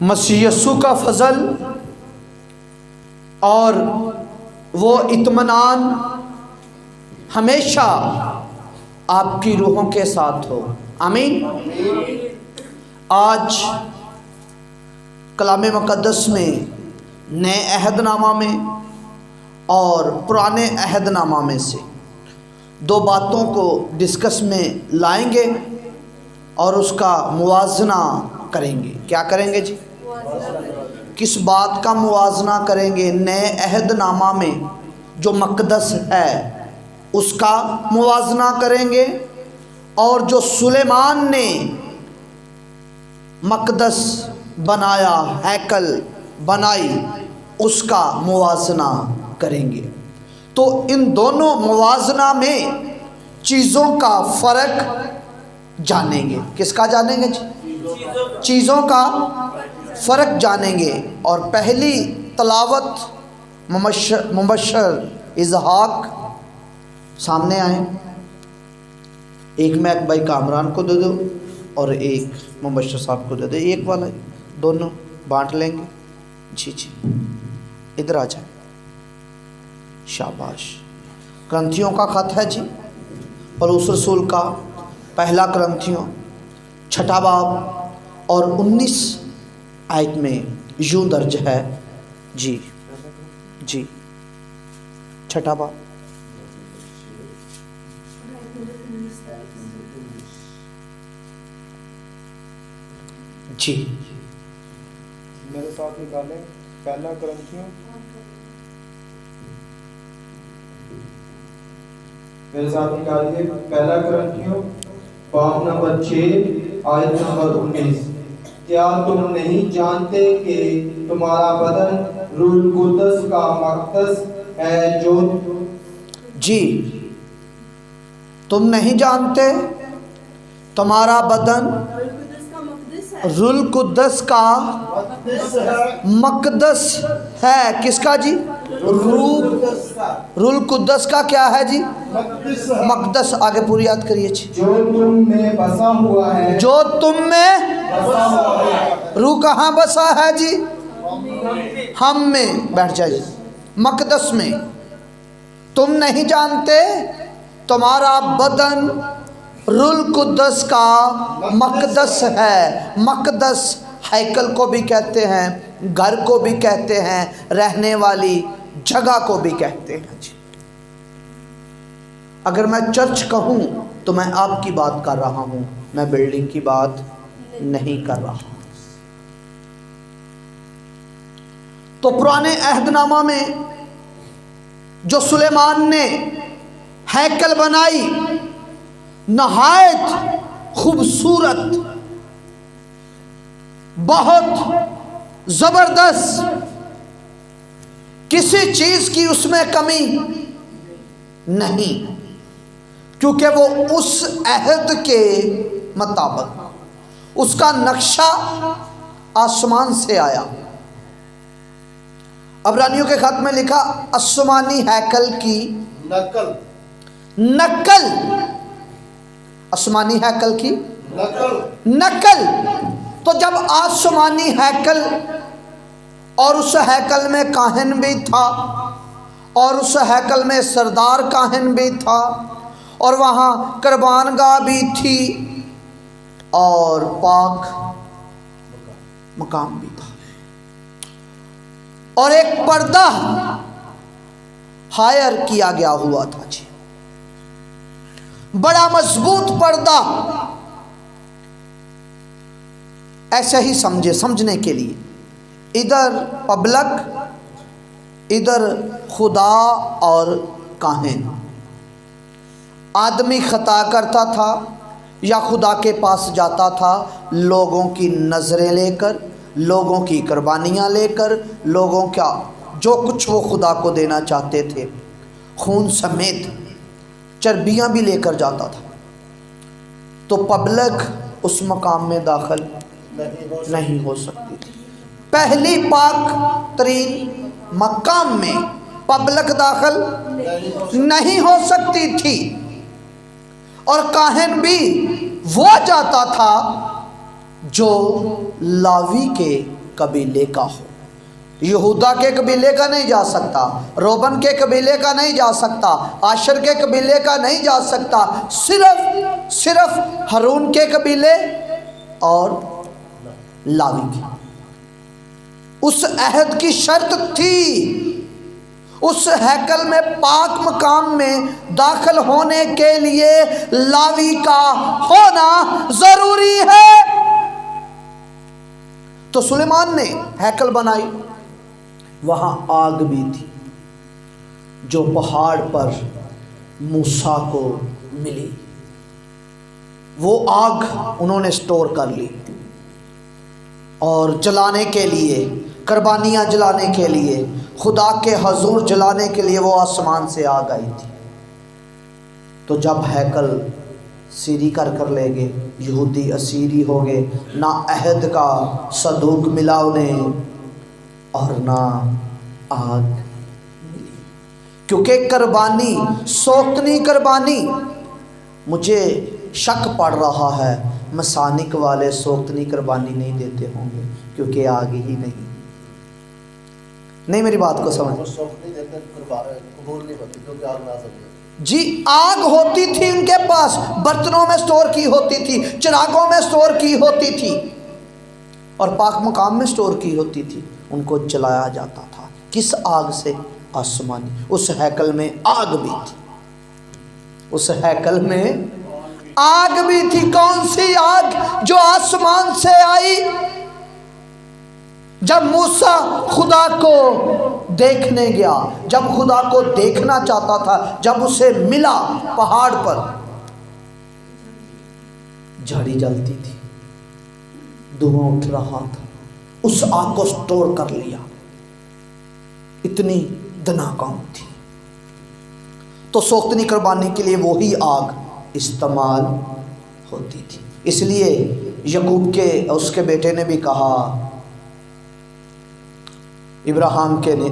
مسیح یسوع کا فضل اور وہ اطمینان ہمیشہ آپ کی روحوں کے ساتھ ہو، آمین۔ آج کلام مقدس میں نئے عہد نامہ میں اور پرانے عہد نامہ میں سے دو باتوں کو ڈسکس میں لائیں گے اور اس کا موازنہ کریں گے۔ کیا کریں گے جی؟ کس بات کا موازنہ کریں گے؟ نئے عہد نامہ میں جو مقدس ہے اس کا موازنہ کریں گے، اور جو سلیمان نے مقدس بنایا، ہیکل بنائی، اس کا موازنہ کریں گے۔ تو ان دونوں موازنہ میں چیزوں کا فرق جانیں گے۔ کس کا جانیں گے جی؟ چیزوں کا فرق جانیں گے۔ اور پہلی تلاوت مبشر اسحاق سامنے آئیں۔ ایک میں بھائی کامران کو دے دو اور ایک مبشر صاحب کو دے دو، ایک والا دونوں بانٹ لیں گے۔ جی جی ادھر آ جائیں، شاباش۔ کرنتھیوں کا خط ہے جی، پولس رسول کا پہلا کرنتھیوں 6 باب اور 19 آیت میں یوں درج ہے جی 6 باب جی میرے ساتھ نکالیں پہلا کرنتھیوں، میرے ساتھ نکالیے پہلا کرنتھیوں باب نمبر 6 آیت نمبر 19۔ کیا تم نہیں جانتے کہ تمہارا بدن روح القدس کا مقدس ہے جو جی تم نہیں جانتے تمہارا بدن روح القدس کا مقدس ہے؟ کس کا جی؟ روح القدس کا کیا ہے جی؟ مقدس۔ آگے پوری یاد کریے جی۔ جو تم میں بسا ہوا ہے، جو تم میں روح کہاں بسا ہے جی؟ ہم میں۔ بیٹھ جائے جی۔ مقدس میں۔ تم نہیں جانتے تمہارا بدن روح القدس کا مقدس ہے۔ مقدس ہیکل کو بھی کہتے ہیں، گھر کو بھی کہتے ہیں، رہنے والی جگہ کو بھی کہتے ہیں جی۔ اگر میں چرچ کہوں تو میں آپ کی بات کر رہا ہوں، میں بلڈنگ کی بات نہیں کر رہا۔ تو پرانے عہد نامہ میں جو سلیمان نے ہیکل بنائی، نہایت خوبصورت، بہت زبردست، کسی چیز کی اس میں کمی نہیں، کیونکہ وہ اس عہد کے مطابق، اس کا نقشہ آسمان سے آیا۔ عبرانیوں کے خط میں لکھا آسمانی ہیکل کی نقل، آسمانی ہیکل کی نقل۔ تو جب آسمانی ہیکل، اور اس ہیکل میں کاہن بھی تھا، اور اس ہیکل میں سردار کاہن بھی تھا، اور وہاں قربان گاہ بھی تھی، اور پاک مقام بھی تھا، اور ایک پردہ ہائر کیا گیا ہوا تھا جی، بڑا مضبوط پردہ۔ ایسے ہی سمجھنے کے لیے ادھر پبلک، ادھر خدا اور کاہن۔ آدمی خطا کرتا تھا یا خدا کے پاس جاتا تھا لوگوں کی نظریں لے کر، لوگوں کی قربانیاں لے کر، لوگوں کا جو کچھ وہ خدا کو دینا چاہتے تھے، خون سمیت چربیاں بھی لے کر جاتا تھا۔ تو پبلک اس مقام میں داخل نہیں ہو سکتی تھی۔ پہلی پاک ترین مقام میں پبلک داخل نہیں ہو سکتی تھی، اور کاہن بھی وہ جاتا تھا جو لاوی کے कबीले का हो। यहूदा के कबीले का नहीं जा सकता, रोबन के कबीले का नहीं जा सकता, आशर के कबीले का नहीं जा सकता, सिर्फ हारून के कबीले और लावी की। उस अहद की शर्त थी, उस हैकल में पाक मकाम में दाखिल होने के लिए लावी का होना जरूरी है। तो सुलेमान ने हैकल बनाई, वहां आग भी थी जो पहाड़ पर मूसा को मिली। वो आग उन्होंने स्टोर कर ली और जलाने के लिए, कुर्बानियाँ जलाने के लिए, खुदा के हजूर जलाने के लिए वो आसमान से आग आई थी। तो जब हैकल सीरी कर ले गए, यहूदी असीरी हो गए, ना अहद का सदूक मिला उन्हें और ना आग मिली, क्योंकि कुर्बानी, सोख्तनी कुर्बानी, मुझे शक पड़ रहा है मसानिक वाले सोख्तनी कुर्बानी नहीं देते होंगे, क्योंकि आग ही नहीं मेरी बात को समझ। जी, आग होती थी उनके पास, बर्तनों में स्टोर की होती थी, चिरागों में स्टोर की होती थी और पाक मकाम में स्टोर की होती थी। उनको जलाया जाता था। किस आग से? आसमानी। उस हैकल में आग भी थी, उस हैकल में आग भी थी। कौन सी आग? जो आसमान से आई। जब मूसा खुदा को देखने गया, जब खुदा को देखना चाहता था, जब उसे मिला पहाड़ पर, झाड़ी जलती थी, धुआं उठ रहा था, उस आग को स्टोर कर लिया। इतनी दनाकाम थी। तो सोख्तनी कुर्बानी के लिए वही आग इस्तेमाल होती थी। इसलिए यकूब के उसके बेटे ने भी कहा, इब्राहिम के ने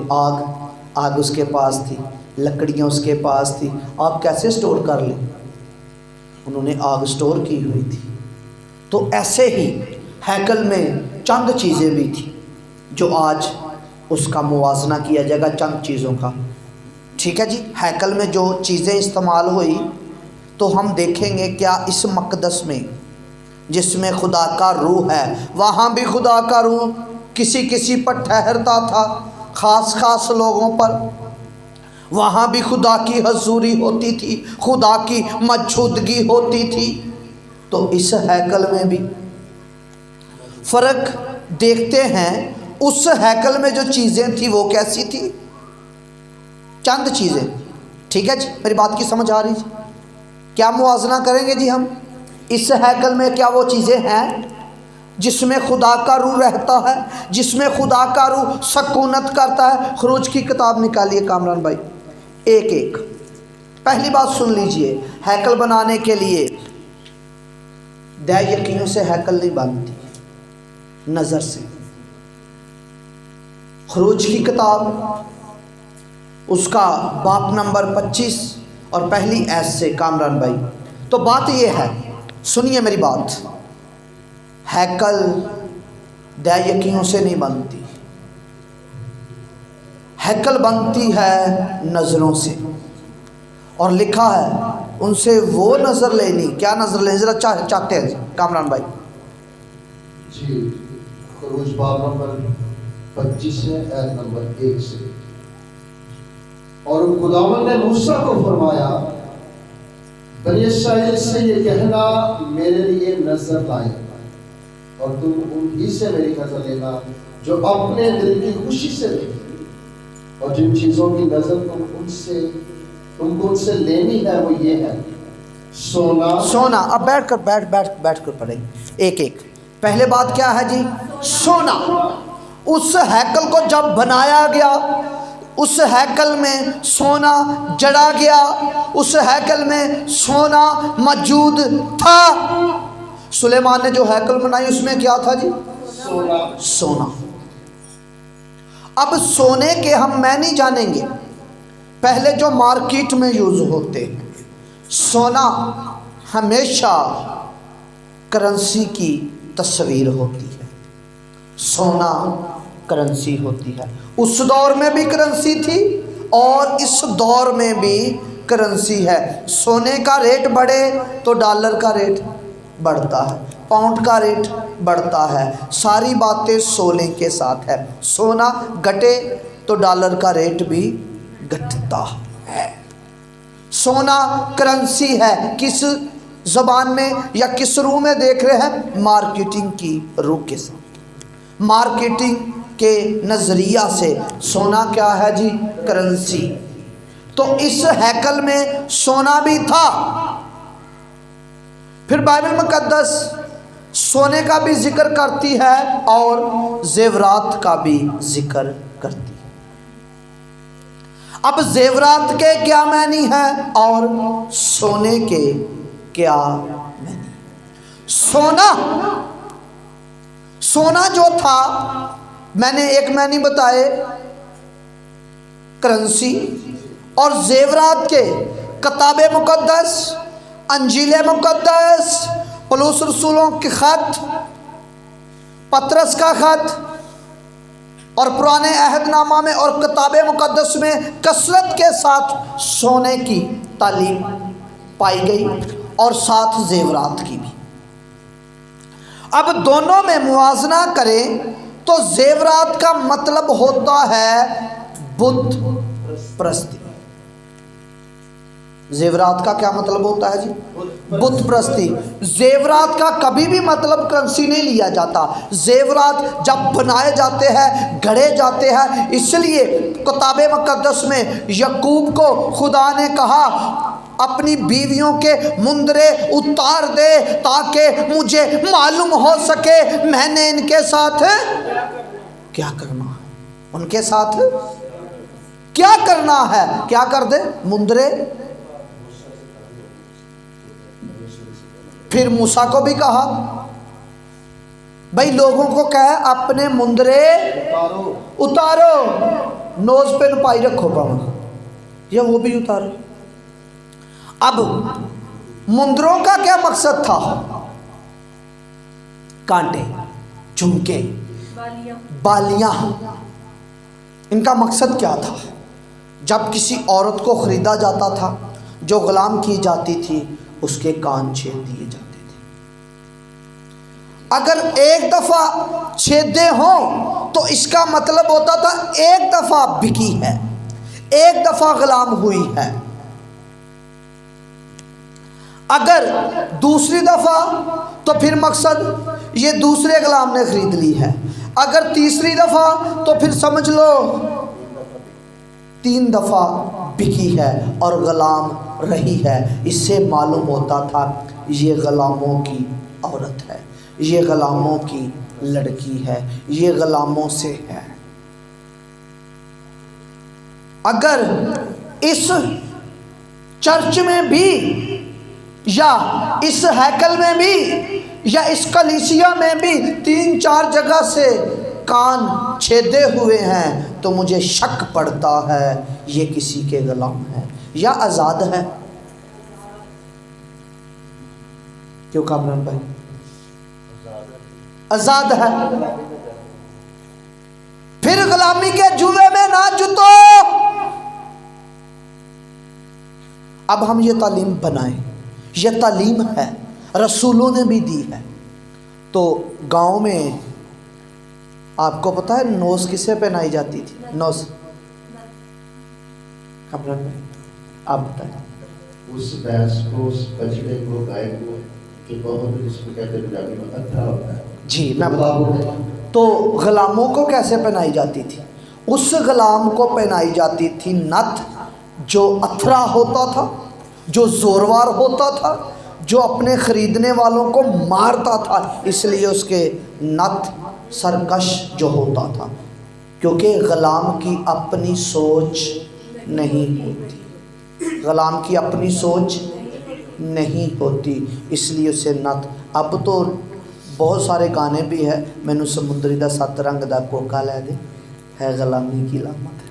आग उसके पास थी, लकड़ियाँ उसके पास थी, आप कैसे स्टोर कर लें? उन्होंने आग स्टोर की हुई थी। तो ऐसे ही हैकल में चंद चीज़ें भी थी जो आज उसका मुवाजना किया जाएगा चंद चीज़ों का। ठीक है जी। हैकल में जो चीज़ें इस्तेमाल हुई तो हम देखेंगे क्या इस मकदस में जिसमें खुदा का रूह है, वहाँ भी खुदा का रूह किसी किसी पर ठहरता था, ख़ास लोगों पर। वहाँ भी खुदा की हजूरी होती थी, खुदा की मौजूदगी होती थी। तो इस हैकल में भी फ़र्क देखते हैं। उस हैकल में जो चीज़ें थी वो कैसी थी? चंद चीज़ें। ठीक है जी, मेरी बात की समझ आ रही है? क्या मुआवजा करेंगे जी हम? इस हैकल में क्या वो चीज़ें हैं जिसमें खुदा का रूह रहता है, जिसमें खुदा का रूह सकूनत करता है? खरूज की किताब निकालिए कामरान भाई, एक एक। पहली बात सुन लीजिए, हैकल बनाने के लिए दया यकीनों से हैकल नहीं बनती, नज़र से। खरूज की किताब उसका बाप नंबर 25 और पहली ऐस से कामरान भाई। तो बात ये है, सुनिए मेरी बात, हैकल दया यकीनों से नहीं बनती, हैकल बनती है नज़रों से। और लिखा है उनसे वो नज़र लेनी, क्या नज़र लेनी जरा चाहते हैं कामरान भाई जी? खरूज बाब नंबर 25 है, ऐत नंबर 1 से। और खुदावंद ने मूसा को फरमाया, बनी इस्राएल से ये कहना मेरे लिए नजर लाए और तुम उन्हीं से मेरी नजर लेना जो अपने दिल की खुशी से देखी, और जिन चीजों की नजर तुमको उनसे लेनी है वो ये है सोना। अब बैठ कर पढ़ेंगे एक एक। पहले बात क्या है जी? सोना। उस हैकल को जब बनाया गया, उस हैकल में सोना जड़ा गया, उस हैकल में सोना मौजूद था। सुलेमान ने जो हैकल बनाई उसमें क्या था जी? सोना। अब सोने के हम मैं नहीं जानेंगे, पहले जो मार्केट में यूज होते हैं, सोना हमेशा करेंसी की तस्वीर होती है। सोना करंसी होती है। उस दौर में भी करंसी थी और इस दौर में भी करंसी है। सोने का रेट बढ़े तो डॉलर का रेट बढ़ता है, पाउंड का रेट बढ़ता है। सारी बातें सोने के साथ है। सोना घटे तो डॉलर का रेट भी घटता है। सोना करंसी है। किस ज़बान में या किस रूह में देख रहे हैं? मार्केटिंग की रूह के साथ, मार्केटिंग के नज़रिया से सोना क्या है जी? करंसी। तो इस हैकल में सोना भी था। फिर बाइबल मुकद्दस सोने का भी जिक्र करती है और जेवरात का भी जिक्र करती है। अब जेवरात के क्या मानी है और सोने के क्या मानी? सोना जो था, मैंने एक मानी बताए करंसी, और जेवरात के किताब मुकद्दस, अंजील मुकद्दस, पौलुस रसूलों के खत, पतरस का खत और पुराने अहदनामा में और किताब मुकद्दस में कसरत के साथ सोने की तालीम पाई गई और साथ जेवरात की भी। अब दोनों में मुवाजना करें तो जेवरात का मतलब होता है बुत प्रस्ती। जेवरात का क्या मतलब होता है जी? बुत प्रस्ती। जेवरात का कभी भी मतलब करंसी नहीं लिया जाता। जेवरात जब बनाए जाते हैं, गढ़े जाते हैं, इसलिए किताब मुकद्दस में यकूब को खुदा ने कहा अपनी बीवियों के मुंदरे उतार दे ताकि मुझे मालूम हो सके मैंने इनके साथ क्या करना है, उनके साथ क्या करना है। क्या कर दे? मुंदरे। फिर मूसा को भी कहा भाई लोगों को कहे अपने मुंदरे उतारो, नोज पे नपाई रखो पावन, या वो भी उतारो। अब मुंदरों का क्या मकसद था? कांटे, झुमके, बालियां। इनका मकसद क्या था? जब किसी औरत को खरीदा जाता था, जो गुलाम की जाती थी, उसके कान छेद दिए जाते थे। अगर एक दफा छेदे हों तो इसका मतलब होता था एक दफा बिकी है, एक दफा गुलाम हुई है। अगर दूसरी दफा तो फिर मकसद ये दूसरे गुलाम ने खरीद ली है। अगर तीसरी दफा तो फिर समझ लो 3 दफा बिकी है और गुलाम रही है। इससे मालूम होता था ये गुलामों की औरत है, ये गुलामों की लड़की है, ये गुलामों से है। अगर इस चर्च में भी या इस हैकल में भी या इस कलीसिया में भी 3-4 जगह से कान छेदे हुए हैं तो मुझे शक पड़ता है ये किसी के गुलाम है या आज़ाद है। क्यों कामरान भाई? आज़ाद है। फिर गुलामी के जुए में ना जुतो। अब हम ये तालीम बनाएं, ये तालीम है, रसूलों ने भी दी है। तो गांव में आपको पता है नोस किसे पहनाई जाती थी? नोस कामरान भाई आप बताएं। उस भैंस को, उस बछड़े को, गाय को, जो बहुत जिसको कहते हैं पंजाबी में अत्था होता है। जी मैं बताऊँ। तो गुलामों को कैसे पहनाई जाती थी? उस गुलाम को पहनाई जाती थी नथ, जो अथरा होता था, जो जोरवार होता था, जो अपने ख़रीदने वालों को मारता था। इसलिए उसके नथ सरकश जो होता था, क्योंकि गुलाम की अपनी सोच नहीं होती, गुलाम की अपनी सोच नहीं होती, इसलिए उसे नथ। अब तो बहुत सारे गाने भी है, मैनू समुंदरी दा 7 रंग दा कोका लै दे, है गुलामी की लामत है।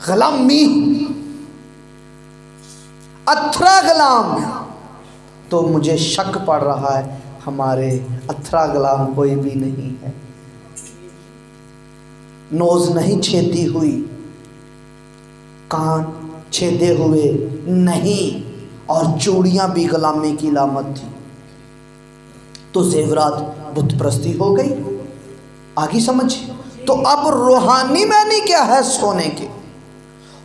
गुलामी, अथरा गुलाम। तो मुझे शक पड़ रहा है हमारे अथरा गुलाम कोई भी नहीं है। नोज नहीं छेदी हुई, कान छेदे हुए नहीं, और चूड़ियां भी गुलामी की लामत थी। तो जेवरात बुत परस्ती हो गई। आगे समझिए। तो अब रूहानी मैनी क्या है? सोने के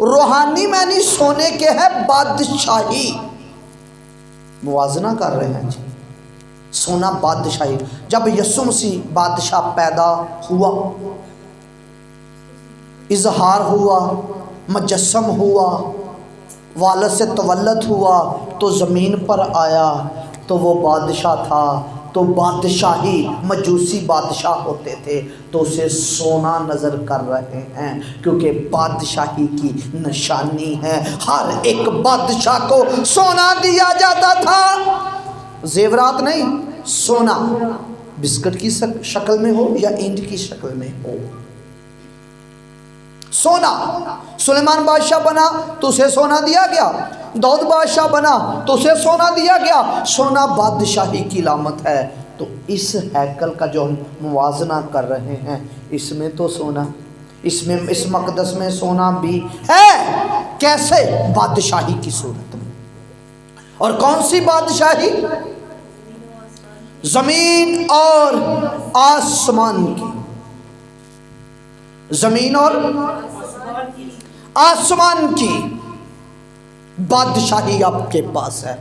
रूहानी मैनी सोने के है बादशाही। मुवाजना कर रहे हैं जी। सोना बादशाही। जब यीशु मसीह बादशाह पैदा हुआ, इजहार हुआ, मुजस्सम हुआ, वालद से तवल्लद हुआ, तो ज़मीन पर आया, तो वो बादशाह था। तो बादशाही, मजूसी बादशाह होते थे, तो उसे सोना नज़र कर रहे हैं, क्योंकि बादशाही की निशानी है। हर एक बादशाह को सोना दिया जाता था। जेवरात नहीं, सोना, बिस्किट की शक्ल में हो या ईंट की शक्ल में हो, सोना। सुलेमान बादशाह बना तो उसे सोना दिया गया, दाऊद बादशाह बना तो उसे सोना दिया गया। सोना बादशाही की लामत है। तो इस हैकल का जो हम मुवाजना कर रहे हैं, इसमें तो सोना, इसमें इस मकदस में सोना भी है। कैसे? बादशाही की सूरत में। और कौन सी बादशाही? जमीन और आसमान की। जमीन और आसमान की बादशाही आपके पास है।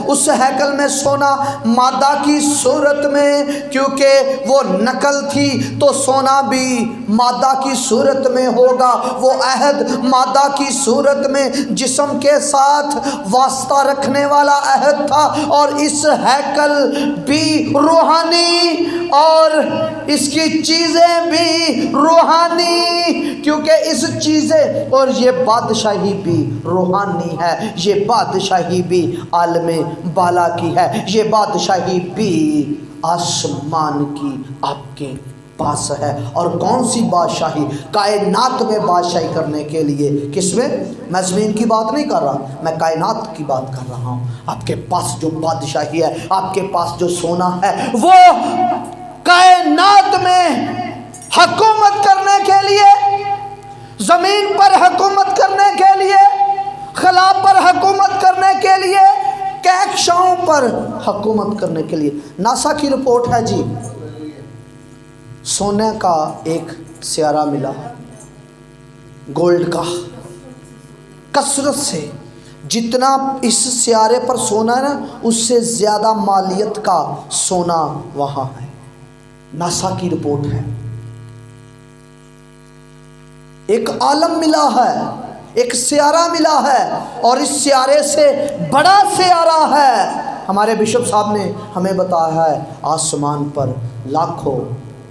उस हैकल में सोना मादा की सूरत में, क्योंकि वो नकल थी, तो सोना भी मादा की सूरत में होगा। वो अहद मादा की सूरत में जिस्म के साथ वास्ता रखने वाला अहद था। और इस हैकल भी रूहानी और इसकी चीज़ें भी रूहानी, क्योंकि इस चीज़ें और ये बादशाही भी रूहानी है। ये बादशाही भी आलमे बाला की है। ये बादशाही भी आसमान की आपके पास है। और कौन सी बादशाही? कायनात में बादशाही करने के लिए। किसमें? मैं ज़मीन की बात नहीं कर रहा, मैं कायनात की बात कर रहा हूँ। आपके पास जो बादशाही है, आपके पास जो सोना है, वो कायनात में हुकूमत करने के लिए, ज़मीन पर हुकूमत करने के लिए, खला पर हुकूमत करने के लिए, कहकशाओं पर हुकूमत करने के लिए। नासा की रिपोर्ट है जी, सोने का एक सियारा मिला, गोल्ड का, कसरत से। जितना इस सियारे पर सोना है ना, उससे ज़्यादा मालियत का सोना वहाँ है। नासा की रिपोर्ट है। एक आलम मिला है, एक सियारा मिला है, और इस सियारे से बड़ा सियारा है। हमारे बिशप साहब ने हमें बताया है, आसमान पर लाखों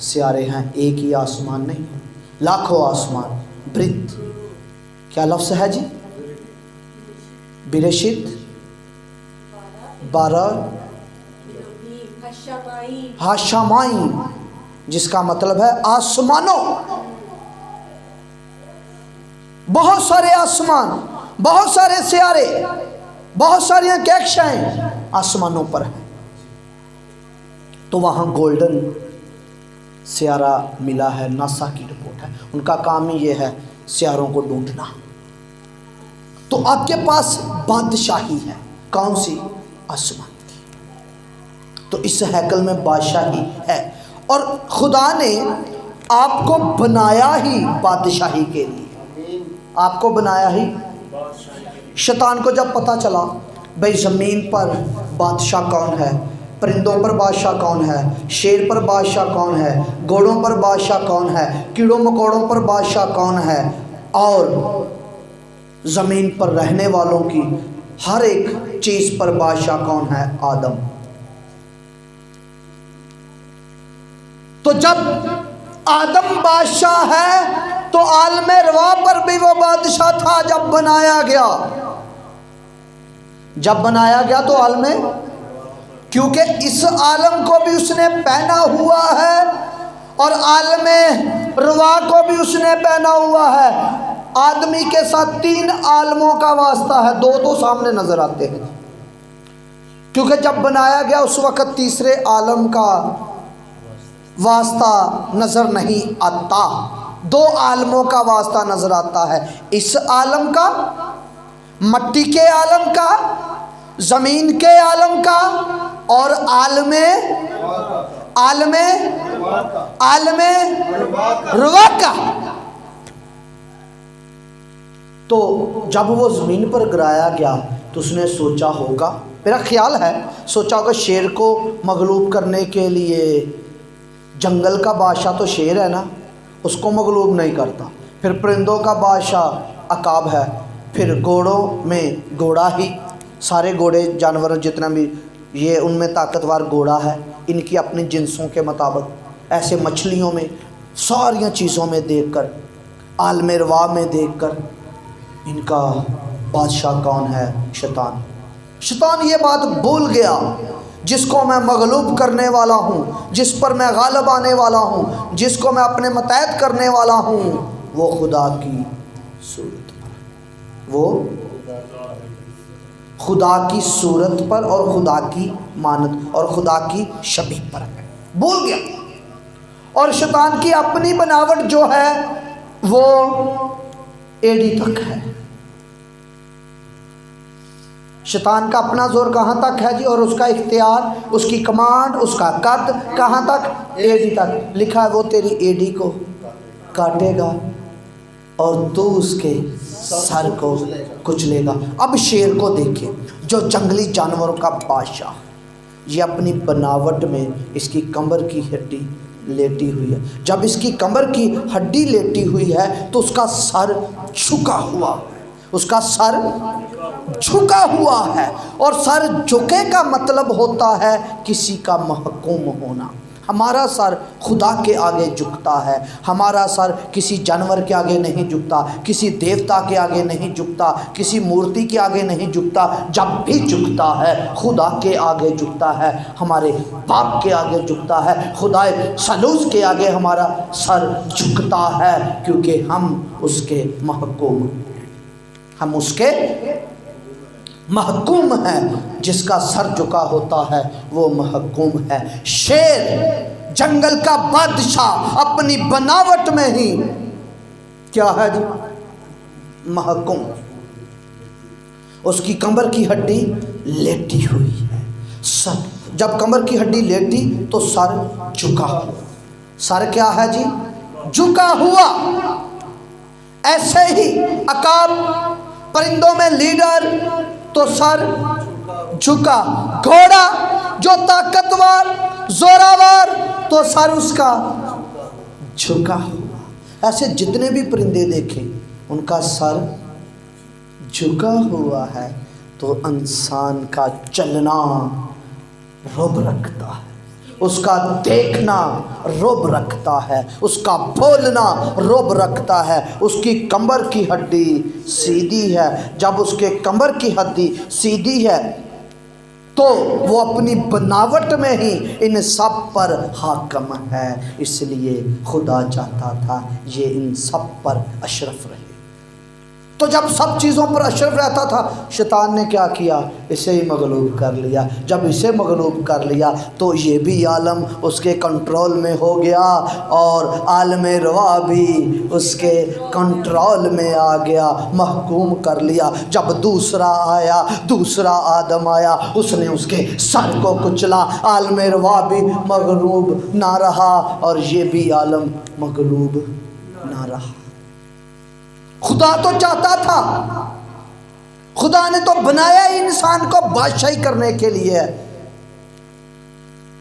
सियारे हैं, एक ही आसमान नहीं, लाखों आसमान। ब्रित क्या लफ्ज़ है जी? बिरेशित 12 हाशामाई, जिसका मतलब है आसमानों। बहुत सारे आसमान, बहुत सारे सियारे, बहुत सारी कहकशाएं आसमानों पर हैं। तो वहाँ गोल्डन सियारा मिला है। नासा की रिपोर्ट है। उनका काम ही ये है, सियारों को ढूंढना। तो आपके पास बादशाही है। कौन सी? आसमान की। तो इस हैकल में बादशाही है, और खुदा ने आपको बनाया ही बादशाही के लिए। आपको बनाया ही। शैतान को जब पता चला भाई ज़मीन पर बादशाह कौन है, परिंदों पर बादशाह कौन है, शेर पर बादशाह कौन है, घोड़ों पर बादशाह कौन है, कीड़ों मकोड़ों पर बादशाह कौन है, और ज़मीन पर रहने वालों की हर एक चीज़ पर बादशाह कौन है? आदम। तो जब आदम बादशाह है, तो आलम रवा पर भी वो बादशाह था जब बनाया गया। जब बनाया गया तो आलम, क्योंकि इस आलम को भी उसने पहना हुआ है, और आलम रवा को भी उसने पहना हुआ है। आदमी के साथ 3 आलमों का वास्ता है, 2 तो सामने नजर आते हैं। کیونکہ جب بنایا گیا اس وقت تیسرے عالم کا واسطہ نظر نہیں آتا، دو عالموں کا واسطہ نظر آتا ہے، اس عالم کا، مٹی کے عالم کا، زمین کے عالم کا، اور عالم روا کا۔ تو جب وہ زمین پر گرایا گیا تو اس نے سوچا ہوگا، میرا خیال ہے سوچا ہوگا شیر کو مغلوب کرنے کے لیے، جنگل کا بادشاہ تو شیر ہے نا، اس کو مغلوب نہیں کرتا، پھر پرندوں کا بادشاہ عقاب ہے، پھر گھوڑوں میں گھوڑا ہی، سارے گھوڑے جانور جتنا بھی یہ ان میں طاقتور گھوڑا ہے، ان کی اپنی جنسوں کے مطابق، ایسے مچھلیوں میں، ساریاں چیزوں میں دیکھ کر، عالم روا میں دیکھ کر ان کا بادشاہ کون ہے؟ شیطان۔ شیطان یہ بات بھول گیا، جس کو میں مغلوب کرنے والا ہوں، جس پر میں غالب آنے والا ہوں، جس کو میں اپنے متحد کرنے والا ہوں، وہ خدا کی صورت پر، وہ خدا کی صورت پر اور خدا کی مانت اور خدا کی شبیہ پر ہے، بھول گیا۔ اور شیطان کی اپنی بناوٹ جو ہے وہ ایڑی تک ہے۔ شیطان کا اپنا زور کہاں تک ہے جی؟ اور اس کا اختیار، اس کی کمانڈ، اس کا قد کہاں تک؟ ایڑی تک۔ لکھا ہے وہ تیری ایڑی کو کاٹے گا اور تو اس کے سر کو کچلے گا۔ اب شیر کو دیکھیں، جو جنگلی جانوروں کا بادشاہ، یہ اپنی بناوٹ میں اس کی کمر کی ہڈی لیٹی ہوئی ہے۔ جب اس کی کمر کی ہڈی لیٹی ہوئی ہے تو اس کا سر جھکا ہوا، اس کا سر جھکا ہوا ہے، اور سر جھکے کا مطلب ہوتا ہے کسی کا محکوم ہونا۔ ہمارا سر خدا کے آگے جھکتا ہے، ہمارا سر کسی جانور کے آگے نہیں جھکتا، کسی دیوتا کے آگے نہیں جھکتا، کسی مورتی کے آگے نہیں جھکتا۔ جب بھی جھکتا ہے خدا کے آگے جھکتا ہے، ہمارے باپ کے آگے جھکتا ہے، خدا ثالوث کے آگے ہمارا سر جھکتا ہے، کیونکہ ہم اس کے محکوم، ہم اس کے محکوم ہیں۔ جس کا سر جھکا ہوتا ہے وہ محکوم ہے۔ شیر جنگل کا بادشاہ اپنی بناوٹ میں ہی کیا ہے جی؟ محکوم۔ اس کی کمر کی ہڈی لیٹی ہوئی ہے، سر جب کمر کی ہڈی لیٹی تو سر جھکا ہوا۔ سر کیا ہے جی؟ جھکا ہوا۔ ایسے ہی عقاب پرندوں میں لیڈر تو سر جھکا، گھوڑا جو طاقتور زوراور تو سر اس کا جھکا ہوا۔ ایسے جتنے بھی پرندے دیکھیں ان کا سر جھکا ہوا ہے، تو انسان کا چلنا رعب رکھتا ہے، اس کا دیکھنا رعب رکھتا ہے، اس کا بولنا رعب رکھتا ہے۔ اس کی کمر کی ہڈی سیدھی ہے، جب اس کے کمر کی ہڈی سیدھی ہے تو وہ اپنی بناوٹ میں ہی ان سب پر حاکم ہے، اس لیے خدا چاہتا تھا یہ ان سب پر اشرف رہے۔ تو جب سب چیزوں پر اشرف رہتا تھا، شیطان نے کیا کیا؟ اسے ہی مغلوب کر لیا۔ جب اسے مغلوب کر لیا تو یہ بھی عالم اس کے کنٹرول میں ہو گیا، اور عالم روا بھی اس کے کنٹرول میں آ گیا، محکوم کر لیا۔ جب دوسرا آیا، دوسرا آدم آیا، اس نے اس کے سر کو کچلا، عالم روا بھی مغلوب نہ رہا اور یہ بھی عالم مغلوب نہ رہا۔ خدا تو چاہتا تھا، خدا نے تو بنایا ہی انسان کو بادشاہی کرنے کے لیے،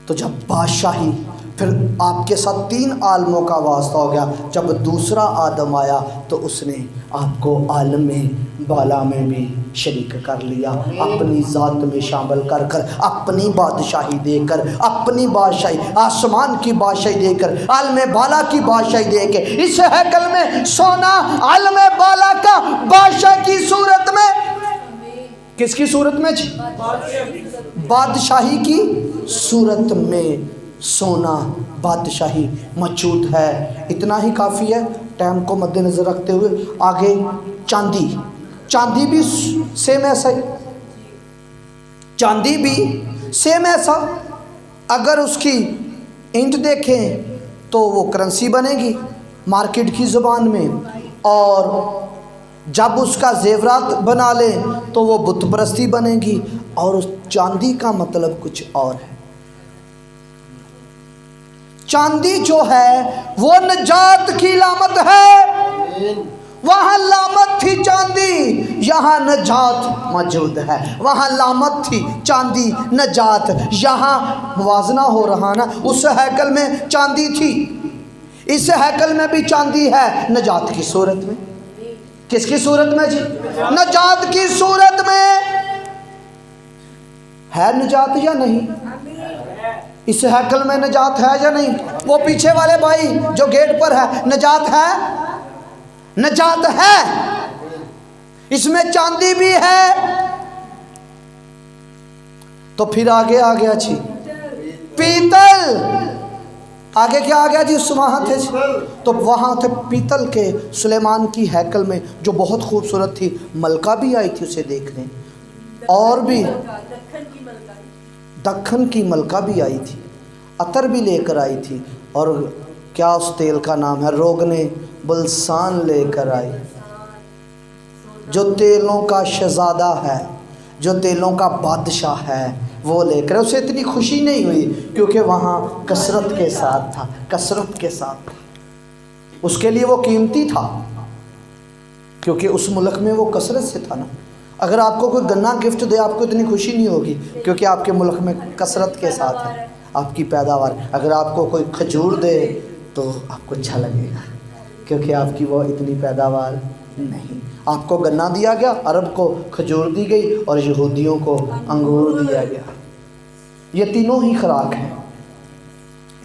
تو جب بادشاہی، پھر آپ کے ساتھ 3 عالموں کا واسطہ ہو گیا۔ جب دوسرا آدم آیا تو اس نے آپ کو عالم بالا میں بھی شریک کر لیا، اپنی ذات میں شامل کر کر، اپنی بادشاہی دے کر، اپنی بادشاہی، آسمان کی بادشاہی دے کر، عالم بالا کی بادشاہی دے کے، اس ہیکل میں سونا عالم بالا کا بادشاہ کی صورت میں، کس کی صورت میں؟ بادشاہی کی صورت میں سونا بادشاہی موجود ہے۔ اتنا ہی کافی ہے ٹائم کو مد نظر رکھتے ہوئے۔ آگے چاندی، چاندی بھی سیم ایسا ہی، चांदी भी सेम ऐसा, अगर उसकी इंट देखें तो वो करेंसी बनेगी मार्केट की ज़ुबान में, और जब उसका जेवरात बना लें तो वो बुत परस्ती बनेगी, और उस चांदी का मतलब कुछ और है। चांदी जो है वो नजात की लामत है। वहाँ लामत थी चांदी, यहाँ नजात मौजूद है। वहाँ लामत थी चांदी, नजात, यहाँ मुवाजना हो रहा ना। उस हैकल में चांदी थी, इस हैकल में भी चांदी है, नजात की सूरत में। किसकी सूरत में जी? नजात की सूरत में। है नजात या नहीं? इस हैकल में नजात है या नहीं? वो पीछे वाले भाई जो गेट पर है, नजात है? नजात है। इसमें चांदी भी है। तो फिर आगे आ गया जी पीतल। आगे क्या आ गया जी? उस वहाँ थे, तो वहाँ थे पीतल के सुलेमान की हैकल में, जो बहुत खूबसूरत थी। मलका भी आई थी उसे देखने, और भी दक्खन की मलका भी आई थी, अतर भी लेकर आई थी, और क्या उस तेल का नाम है? रोगने बुल्सान लेकर आई, जो तेलों का शहजादा है, जो तेलों का बादशाह है, वो लेकर। उसे इतनी खुशी नहीं हुई क्योंकि वहाँ कसरत के साथ था, कसरत के साथ। उसके लिए वो कीमती था क्योंकि उस मुल्क में वो कसरत से था ना। अगर आपको कोई गन्ना गिफ्ट दे, आपको इतनी खुशी नहीं होगी क्योंकि आपके मुल्क में कसरत के साथ है आपकी पैदावार। अगर आपको कोई खजूर दे तो आपको अच्छा लगेगा क्योंकि आपकी वो इतनी पैदावार नहीं। आपको गन्ना दिया गया, अरब को खजूर दी गई, और यहूदियों को अंगूर दिया गया। ये तीनों ही खुराक हैं,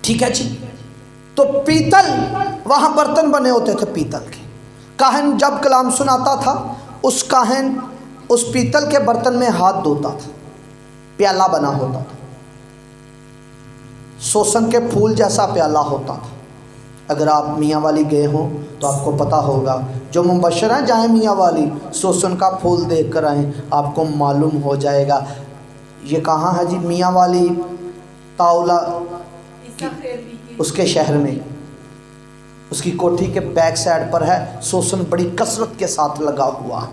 ठीक है जी। तो पीतल, वहाँ बर्तन बने होते थे पीतल के। काहन जब कलाम सुनाता था, उस काहन उस पीतल के बर्तन में हाथ धोता था, प्याला बना होता था, सोसन के फूल जैसा प्याला होता था। अगर आप मियाँ वाली गए हों तो आपको पता होगा, जो मुबशर हैं जाए मियाँ वाली, सोसन का फूल देख कर आएँ, आपको मालूम हो जाएगा ये कहाँ है जी। मियाँ वाली ताउला उसके शहर में, उसकी कोठी के बैक साइड पर है। सोसन बड़ी कसरत के साथ लगा हुआ है,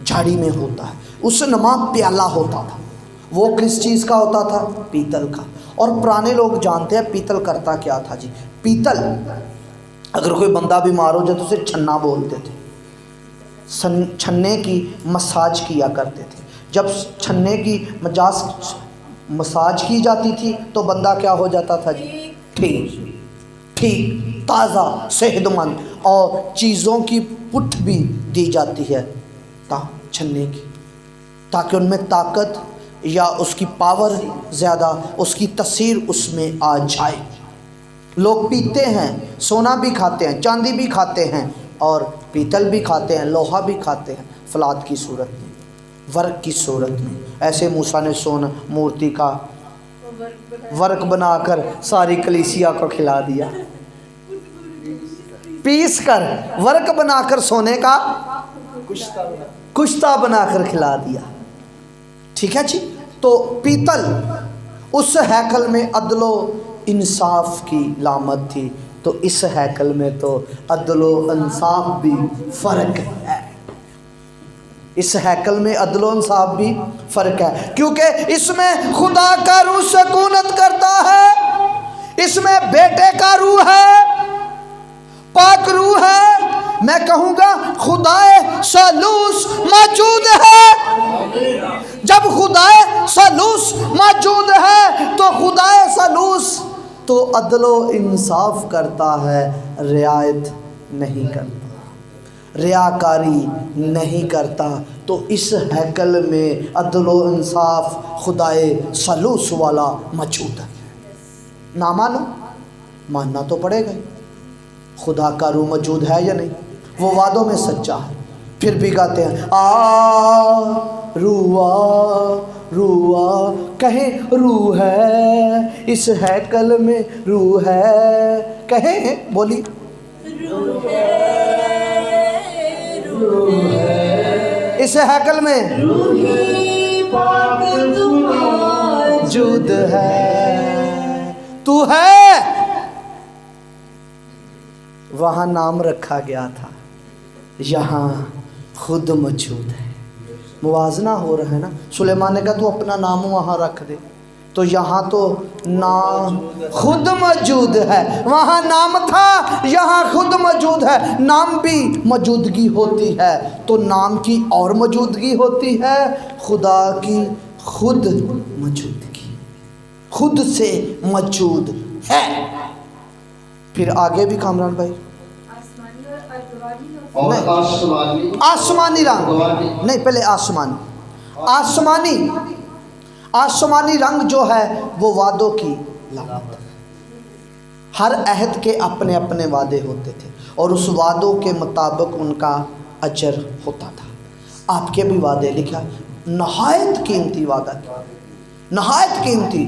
झाड़ी में होता है। उस नमा प्याला होता था, वो किस चीज़ का होता था? पीतल का। और पुराने लोग जानते हैं पीतल करता क्या था जी। पीतल, अगर कोई बंदा बीमार हो जाए तो उसे छन्ना बोलते थे। छन्ने की मसाज किया करते थे। जब छन्ने की मसाज की जाती थी तो बंदा क्या हो जाता था जी? ठीक ठीक, ताज़ा, सेहतमंद। और चीज़ों की पुठ भी दी जाती है छन्ने की, ताकि उनमें ताकत या उसकी पावर ज़्यादा, उसकी तसीर उसमें आ जाए। लोग पीते हैं, सोना भी खाते हैं, चांदी भी खाते हैं, और पीतल भी खाते हैं, लोहा भी खाते हैं, फलाद की सूरत में, वर्क की सूरत में। ऐसे मूसा ने सोना मूर्ति का वर्क बनाकर सारी कलीसिया को खिला दिया, पीस कर वर्क बनाकर सोने का कुश्ता बनाकर खिला दिया, ठीक है जी। तो पीतल, उस हैकल में अदलो इंसाफ की लामत थी, तो इस हैकल में तो अदलो इंसाफ भी फ़र्क है। इस हैकल में अदलो इंसाफ भी फ़र्क है, क्योंकि इसमें खुदा का रूह सकूनत करता है, इसमें बेटे का रूह है, पाक रूह है। मैं कहूँगा खुदाए सलूस मौजूद है। जब खुदाए सलूस मौजूद है तो खुदाए सलूस तो अदलो इंसाफ करता है, रियायत नहीं करता, रियाकारी नहीं करता। तो इस हैकल में अदलो इंसाफ खुदाए सलूस वाला मौजूद है। ना मानो, मानना तो पड़ेगा। खुदा का रूह मौजूद है या नहीं? वो वादों में सच्चा है। फिर भी गाते हैं रुआ रुआ, कहें रूह है इस हैकल में, रूह है, कहें बोली रूह है इस हैकल में, पाक तू मौजूद है, तू है। वहां नाम रखा गया था, यहाँ खुद मौजूद है। मुवाजना हो रहा है ना। सुलेमान ने कहा तू अपना नाम वहाँ रख दे, तो यहाँ तो नाम खुद मौजूद है। वहाँ नाम था, यहाँ खुद मौजूद है। नाम भी मौजूदगी होती है, तो नाम की और मौजूदगी होती है, खुदा की खुद मौजूदगी, खुद से मौजूद है। फिर आगे भी कामरान भाई, और नहीं। आसमानी आसमानी रंग नहीं, पहले आसमानी आसमानी रंग जो है वो वादों की लामत। हर अहद के अपने अपने वादे होते थे और उस वादों के मुताबिक उनका अजर होता था। आपके भी वादे लिखा, नहायत कीमती वादा, नहायत कीमती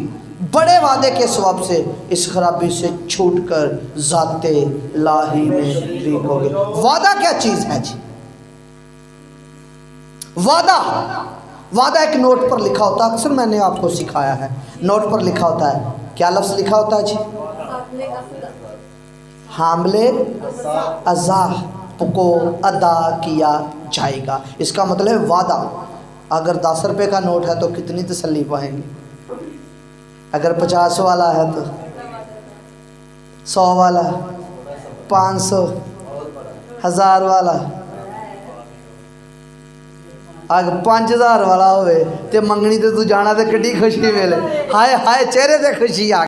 बड़े वादे के सबब से इस खराबी से छूटकर ज़ाते लाही में ठीक हो गए। वादा क्या चीज़ है जी? वादा एक नोट पर लिखा होता है। अक्सर मैंने आपको सिखाया है, नोट पर लिखा होता है, क्या लफ्ज़ लिखा होता है जी? हामले अज़ा को अदा किया जाएगा। इसका मतलब है वादा। अगर 10 रुपये का नोट है तो कितनी तसल्ली पाएंगे? अगर 50 वाला है तो 100 वाला, 500, 1000 वाला, अगर 5000 वाला होवे ते मंगनी ते तू जाना ते किड्डी खुशी मिले। हाय हाय चेहरे ते खुशी आ